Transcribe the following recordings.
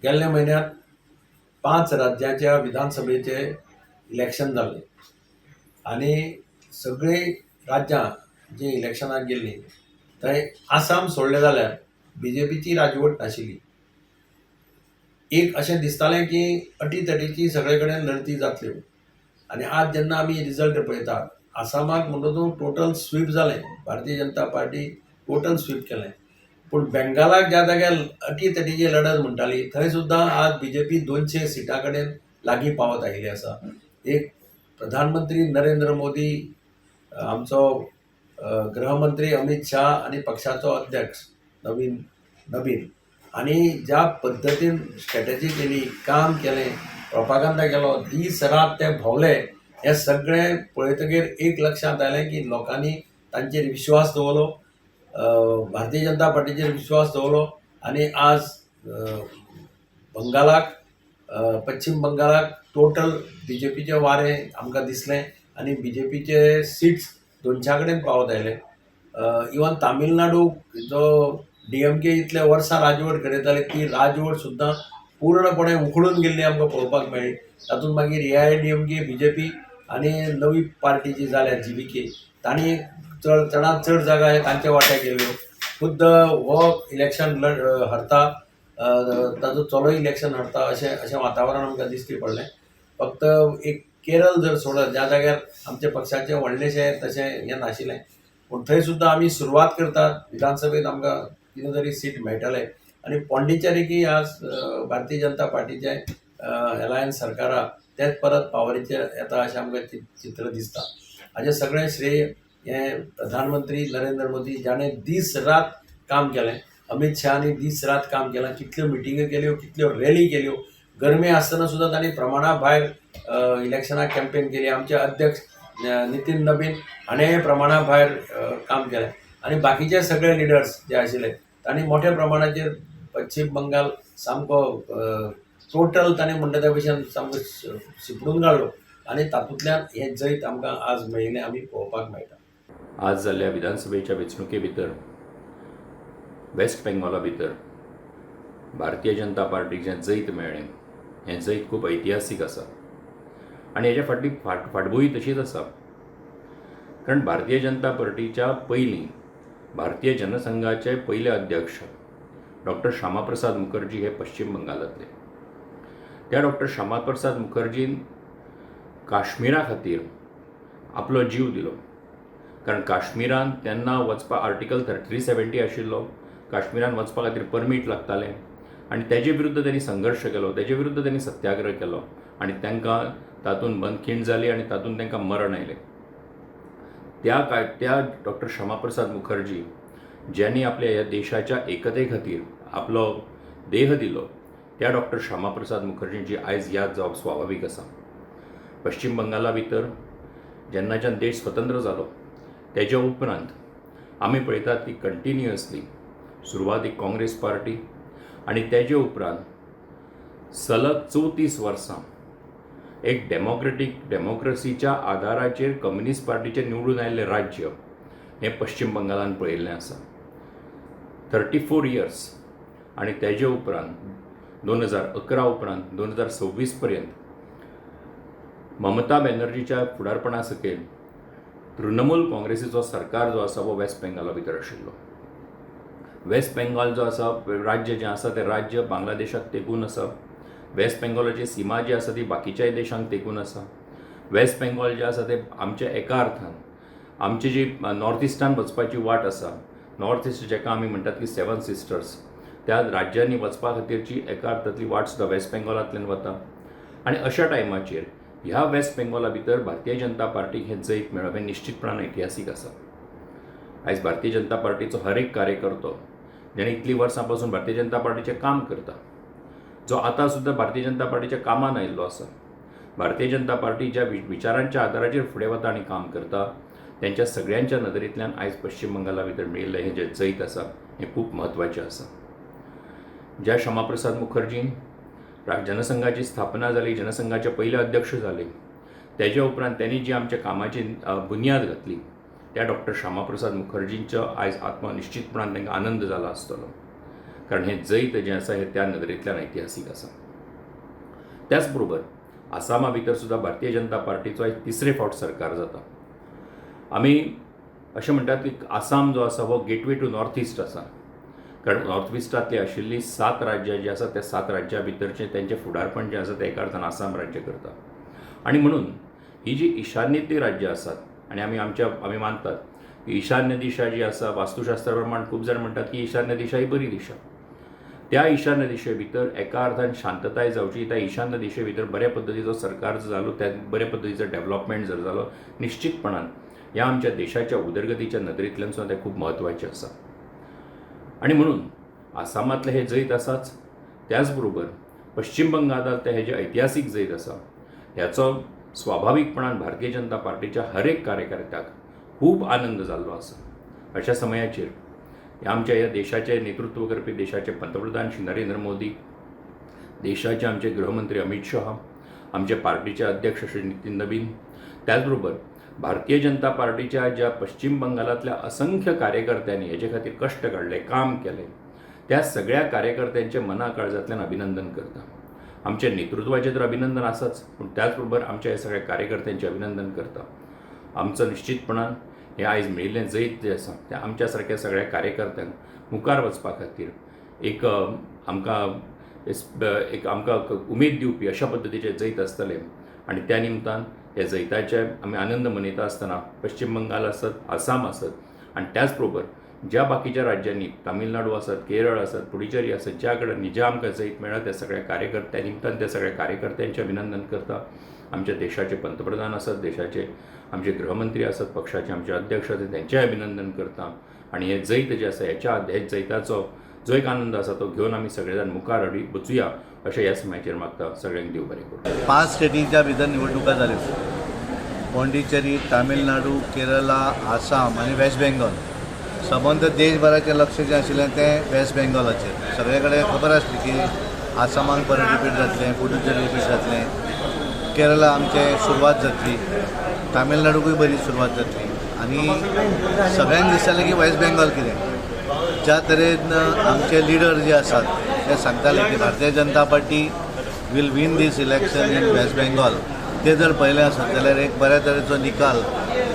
गेल्ल्या म्हयन्यांत 5 राज्याच्या विधानसभेचे इलेक्शन जाल्ले आनी सगळीं राज्यां जी इलेक्शनाक गेल्लीं थंय आसाम सोडलें जाल्यार BJPची राजवट नाशिल्ली. एक अशें दिसतालें की अटीतटीची सगळे कडेन लढती जातल्यो आनी आज जेन्ना आमी रिजल्ट पळयतात, आसामाक म्हणटा तूं टोटल स्वीप जालें, भारतीय जनता पार्टी टोटल स्वीप केलें. पूण बेंगालाक ज्या जाग्यार अटीतटीची लढत म्हणटाली थंय सुद्दां आज BJP 200 सिटां कडेन लागीं पावत आयिल्ली आसा. एक प्रधानमंत्री नरेंद्र मोदी, आमचो गृहमंत्री अमित शाह आनी पक्षाचो अध्यक्ष नवीन आनी ज्या पद्दतीन स्ट्रॅटेजी केली, काम केलें, प्रोपागंडा केलो, दीस रात ते भोंवले, हें सगळें पळयतकीर एक लक्षांत आयलें की लोकांनी तांचेर विश्वास दवरलो, भारतीय जनता पार्टीचेर विश्वास दवरलो आनी आज बंगालाक, पश्चिम बंगालाक टोटल BJPचें वारें आमकां दिसलें आनी BJPचे सिट्स 200 कडेन पावत आयले. इवन तामिळनाडू जो DMK इतले वर्सां राजवट करयताले ती राजवट सुद्दां पूर्णपणे उखडून गेल्ली आमकां पळोवपाक मेळ्ळी. तातूंत मागीर AIADMK, BJP आनी नवी पार्टी जी जाल्या GVK तांणी चडांत चड जागा हे तांच्या वाट्याक गेल्ल्यो. खुद्द हो इलेक्शन हरता, ताजो चलो इलेक्शन हरता अशें वातावरण आमकां दिश्टी पडलें. फक्त एक केरळ जर सोडत, ज्या जाग्यार आमच्या पक्षाचें व्हडलेशें तशें हें नाशिल्लें, पूण थंय सुद्दां आमी सुरवात करतात. विधानसभेत आमकां कितें तरी सीट मेळटलें आनी पॉंडिचेरीकी आज भारतीय जनता पार्टीचे एलायन्स सरकार आहा तेच परत पावरीचेर येता अशें आमकां चित्र दिसता. हाजें सगळें श्रेय हें प्रधानमंत्री नरेंद्र मोदी जाणें दीस रात काम केलें. अमित शहानी दीस रात काम केलां, कितल्यो मिटिंग्यो केल्यो, कितल्यो रॅली केल्यो. गरमी आसतना सुद्दां तांणी प्रमाणा भायर इलेक्शनाक कॅम्पेन केली. आमचे अध्यक्ष नितीन नबीन हाणें प्रमाणा भायर काम केलें आनी बाकीचे सगळे लिडर्स जे आशिल्ले तांणी मोठ्या प्रमाणाचेर पश्चिम बंगाल सामको टोटल ताणें म्हणटा त्या भशेन सामको शिपडून काडलो आनी तातूंतल्यान हें जैत आमकां आज मेळिल्लें आमी पळोवपाक मेळटा. आज जाल्ल्या विधानसभेच्या वेंचणुके भितर वेस्ट बेंगॉला भितर भारतीय जनता पार्टीक जें जैत मेळ्ळें हें जैत खूब ऐतिहासीक आसा आनी हेच्या फाटली फाटभूंय तशीच आसा. कारण भारतीय जनता पार्टीच्या पयलीं भारतीय जनसंघाचे पयले अध्यक्ष डॉक्टर श्यामाप्रसाद मुखर्जी हे पश्चिम बंगालांतले. त्या डॉक्टर श्यामाप्रसाद मुखर्जीन काश्मीरा खातीर आपलो जीव दिलो. कारण काश्मीरान तेन्ना वचपाक आर्टिकल 370 आशिल्लो, काश्मीरान वचपा खातीर परमीट लागतालें आनी तेजे विरुद्ध त्यांनी संघर्श केलो, तेजे विरुद्ध त्यांनी सत्याग्रह केलो आनी तांकां तातूंत बंदखीण जाली आनी तातूंत तांकां मरण आयलें. त्या डॉक्टर श्यामाप्रसाद मुखर्जी ज्यांनी आपल्या ह्या देशाच्या एकते खातीर आपलो देह दिलो, त्या डॉक्टर श्यामाप्रसाद मुखर्जींची आयज याद जावप स्वाभावीक आसा. पश्चिम बंगाला भितर जेन्नाच्यान देश स्वतंत्र जालो तेजे उपरांत आमी पळयतात की कंटिन्युअसली सुरवातीक काँग्रेस पार्टी आनी तेजे उपरांत सलग 34 वर्सां एक डेमोक्रेसीच्या आदाराचेर कम्युनिस्ट पार्टीचे निवडून आयिल्लें राज्य हें पश्चिम बंगालान पळयिल्लें आसा. 34 इयर्स आनी तेजे उपरांत 2011 उपरांत 2026 पर्यंत ममता बॅनर्जीच्या फुडारपणा सकयल तृणमूल काँग्रेसीचो सरकार जो आसा वो वेस्ट बेंगॉला भितर आशिल्लो. वेस्ट बेंगॉल जो आसा राज्य जें आसा तें राज्य बांगलादेशाक तेंकून आसा. वेस्ट बेंगॉलाची सीमा जी आसा ती बाकीच्याय देशांक तेंकून आसा. वेस्ट बेंगॉल जे आसा ते आमचे एका अर्थान आमची जी नॉर्थ इस्टान वचपाची वाट आसा, नॉर्थ इस्ट जेका आमी म्हणटात की 7 सिस्टर्स, त्या राज्यांनी वचपा खातीरची एका अर्थांतली वाट सुद्दां वेस्ट बेंगॉलांतल्यान वता. आनी अशा टायमाचेर ह्या वेस्ट बेंगॉला भितर भारतीय जनता पार्टीक हें जैत मेळप हें निश्चितपणान ऐतिहासीक आसा. आयज भारतीय जनता पार्टीचो हर एक कार्यकर्तो जेणे इतलीं वर्सां पासून भारतीय जनता पार्टीचें काम करता, जो आतां सुद्दां भारतीय जनता पार्टीच्या कामान आयिल्लो आसा, भारतीय जनता पार्टी ज्या विचारांच्या आदाराचेर फुडें वता आनी काम करता, त्यांच्या सगळ्यांच्या नदरेंतल्यान आयज पश्चिम बंगाला भितर मेळिल्लें हें जें जैत आसा हें खूब म्हत्वाचें आसा. ज्या श्यामाप्रसाद मुखर्जीन जनसंघाची स्थापना जाली, जनसंघाचे पयले अध्यक्ष जाले, तेजे उपरांत त्यांनी जी आमच्या कामाची बुन्याद घातली, त्या डॉक्टर श्यामाप्रसाद मुखर्जींचो आयज आत्मा निश्चितपणान तांकां आनंद जाला आसतलो. कारण हे जैत जें आसा हें त्या नदरेंतल्यान ऐतिहासीक आसा. त्याच बरोबर आसामा भितर सुद्दां भारतीय जनता पार्टीचो एक तिसरे फावट सरकार जाता. आमी अशें म्हणटात की आसाम जो आसा हो गेटवे टू नॉर्थ इस्ट आसा, कारण नॉर्थ इस्टांतली आशिल्ली 7 राज्यां जी आसा त्या 7 राज्यां भितरचें तेंचें फुडारपण जें आसा तें एका अर्थान आसाम राज्य करता. आनी म्हणून ही जी ईशान्येतली राज्यां आसात आनी आमी मानतात की ईशान्य दिशा जी आसा वास्तुशास्त्रा प्रमाण खूब जाण म्हणटात की ईशान्य दिशा ही बरी दिशा. त्या ईशान्य दिशे भितर एका अर्थान शांतताय जावची, त्या ईशान्य दिशे भितर बऱ्या पद्दतीचो सरकार जर जालो, त्या बऱ्या पद्दतीचो डेव्हलपमेंट जर जालो, निश्चितपणान ह्या आमच्या देशाच्या उदरगतीच्या नदरेंतल्यान सुद्दां तें खूब म्हत्वाचें आसा. आनी म्हणून आसामांतलें हें जैत आसाच, त्याच बरोबर पश्चिम बंगालांतलें हें जें ऐतिहासीक जैत आसा ह्याचो स्वाभावीकपणान भारतीय जनता पार्टीच्या हर एक कार्यकर्त्याक खूब आनंद जाल्लो आसा. अशा समयाचेर आमच्या ह्या देशाचे नेतृत्व करपी देशाचे पंतप्रधान श्री नरेंद्र मोदी, देशाचे आमचे गृहमंत्री अमित शहा, आमचे पार्टीचे अध्यक्ष श्री नितीन नवीन, त्याचबरोबर भारतीय जनता पार्टीच्या ज्या पश्चिम बंगालातल्या असंख्य कार्यकर्त्यांनी हेजे खातीर कश्ट काडले, काम केले, त्या सगळ्या कार्यकर्त्यांचे मना काळजांतल्यान अभिनंदन करता. आमच्या नेतृत्वाचें तर अभिनंदन आसाच, पूण त्याचबरोबर आमच्या हे सगळ्या कार्यकर्त्यांचे अभिनंदन करता. आमचं निश्चितपणान हे आयज मेळिल्लें जैत जें आसा तें आमच्या सारक्या सगळ्या कार्यकर्त्यांक मुखार वचपा खातीर एक आमकां उमेद दिवपी अशा पद्दतीचें जैत आसतलें. आनी त्या निमतान हे जैताचे आमी आनंद मनयता आसतना पश्चिम बंगाल आसत, आसाम आसत आनी त्याच बरोबर ज्या बाकीच्या राज्यांनी तामिळनाडू आसत, केरळ आसत, पुडुचेरी आसत, ज्या कडेन जे आमकां जैत मेळ्ळा त्या सगळ्या त्या निमतान त्या सगळ्या कार्यकर्त्यांचें अभिनंदन करता. आमच्या देशाचे पंतप्रधान आसत, देशाचे आमचे गृहमंत्री आसत, पक्षाचे आमचे अध्यक्ष आसत, त्यांचेंय अभिनंदन करता. आनी हे जैत जें आसा हे जैताचो जो एक आनंद आसा तो घेवन आमी सगळे जाण मुखार वचुया अशें ह्या समयाचेर मागता. सगळ्यांक देव बरें करूं. 5 स्टेटींच्या भितर निवडणुका जाल्यो. पोंडिचेरी, तामिळनाडू, केरला, आसाम आनी वेस्ट बेंगॉल. सबंद देशभराचें लक्ष जें आशिल्लें तें वेस्ट बेंगॉलाचेर. सगळे कडेन खबर आसली की आसामाक परत रिपीट जातलें, पुडुचेरी रिपीट जातलें, केरला आमचें सुरवात जातली, तामिळनाडूकूय बरी सुरवात जातली. आनी सगळ्यांक दिसतालें की वेस्ट बेंगॉल कितें. ज्या तरेन आमचे लिडर जे आसात ते सांगताले की Bharatiya Janata Party will win this election in West Bengal. ते जर पळयलें आसत जाल्यार एक बऱ्या तरेचो निकाल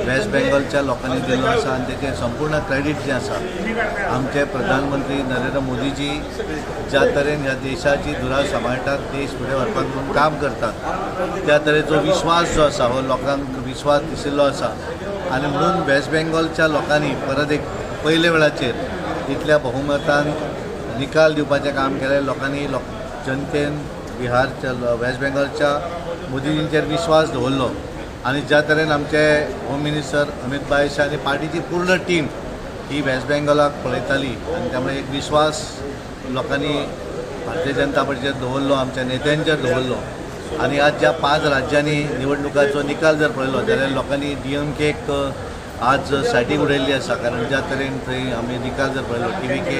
वेस्ट बेंगॉलच्या लोकांनी दिल्लो आसा. आनी तेचें संपूर्ण क्रेडीट जें आसा आमचे प्रधानमंत्री नरेंद्र मोदीजी ज्या तरेन ह्या देशाची धुरा सांबाळटात, देश फुडें व्हरपाक म्हणून काम करतात, त्या तरेचो विश्वास जो आसा हो लोकांक विश्वास दिशिल्लो आसा. आनी म्हणून वेस्ट बेंगॉलच्या लोकांनी परत एक पयले वेळाचेर इतल्या बहुमतान निकाल दिवपाचें काम केलें. लोकांनी जनतेन बिहारच्या वेस्ट बेंगॉलच्या मोदीजींचेर विश्वास दवरलो. आनी ज्या तरेन आमचे होम मिनिस्टर अमित भाई शाह आनी पार्टीची पूर्ण टीम ही वेस्ट बेंगॉलाक पळयताली. आनी त्यामुळे एक विश्वास लोकांनी भारतीय जनता पार्टीचेर दवरलो, आमच्या नेत्यांचेर दवरलो. आनी आज ज्या 5 राज्यांनी निवडणुकाचो निकाल जर पळयलो जाल्यार लोकांनी DMKक आज सायडीक उडयल्ली आसा. कारण ज्या तरेन थंय आमी निकाल जर पळयलो TVK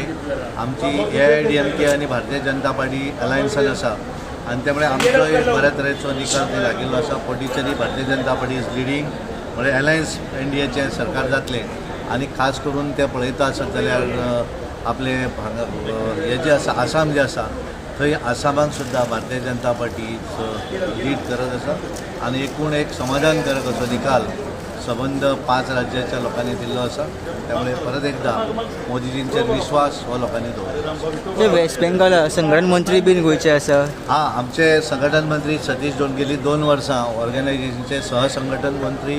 आमची AIADMK आनी भारतीय जनता पार्टी अलायन्सान आसा. आनी त्यामुळे आमचो एक बऱ्या तरेचो निकाल थंय लागिल्लो आसा. पोंडिचेरी भारतीय जनता पार्टी इज लिडींग, म्हणजे अलायन्स इंडियाचें सरकार जातलें. आनी खास करून ते पळयता आसत जाल्यार आपले हे जे आसा आसाम जे आसा थंय आसामाक सुद्दां भारतीय जनता पार्टी लीड करत आसा. आनी एकूण एक समाधानकारक असो निकाल सबंद 5 राज्याच्या लोकांनी दिल्लो आसा. त्यामुळे परत एकदा मोदीजींचेर विश्वास हो लोकांनी दवरलो. ते वेस्ट बेंगॉल संघटन मंत्री बीन गोंयचे आसा. आमचे संघटन मंत्री सतीश जोडगेली 2 वर्सां ऑर्गनायझेशनचे सहसंघटन मंत्री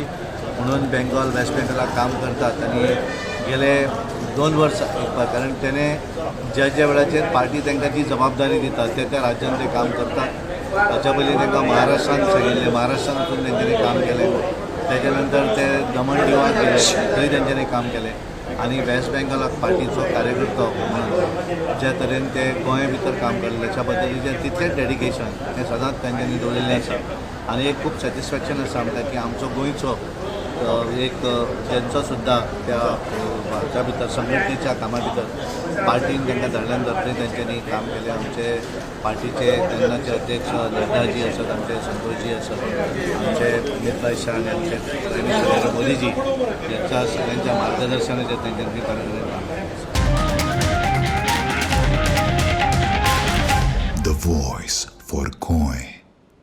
म्हणून बेंगॉल वेस्ट बेंगॉलाक काम करतात. आनी गेले 2 वर्सां कारण तेणे ज्या वेळाचेर पार्टी तांकां जी जबाबदारी दिता त्या राज्यान ते काम करतात. ताच्या पयलीं तांकां महाराष्ट्रांत सांगिल्लें, महाराष्ट्रांतून तेंच्यांनी काम केलें. त्याच्यानंतर ते दमण दिवाक गेले, थंय तेंच्यांनी काम केलें. आनी वेस्ट बेंगॉलाक पार्टीचो कार्यकर्तो म्हणून ज्या तरेन ते गोंया भितर काम केलें अशा पद्दतीचें तितलेंच डेडिकेशन हें सदांच तांच्यांनी दवरिल्लें आसा. आनी एक खूब सॅटिस्फॅक्शन आसा आमकां की आमचो गोंयचो एक तेंचो सुद्दां त्या भितर संघटनेच्या कामा भितर पार्टीन तांकां धडल्यान धरतरी तेंच्यांनी काम केलें. आमचे पार्टीचे तेन्नाचे अध्यक्ष नड्डाजी आसत, आमचे संतोषजी आसत, आमचे अमित भाई शाह आनी आमचे प्रायम मिनिस्टर नरेंद्र मोदीजी यांच्या सगळ्यांच्या मार्गदर्शनाचेर तेंच्यांनी काम केलें. voice for Goy.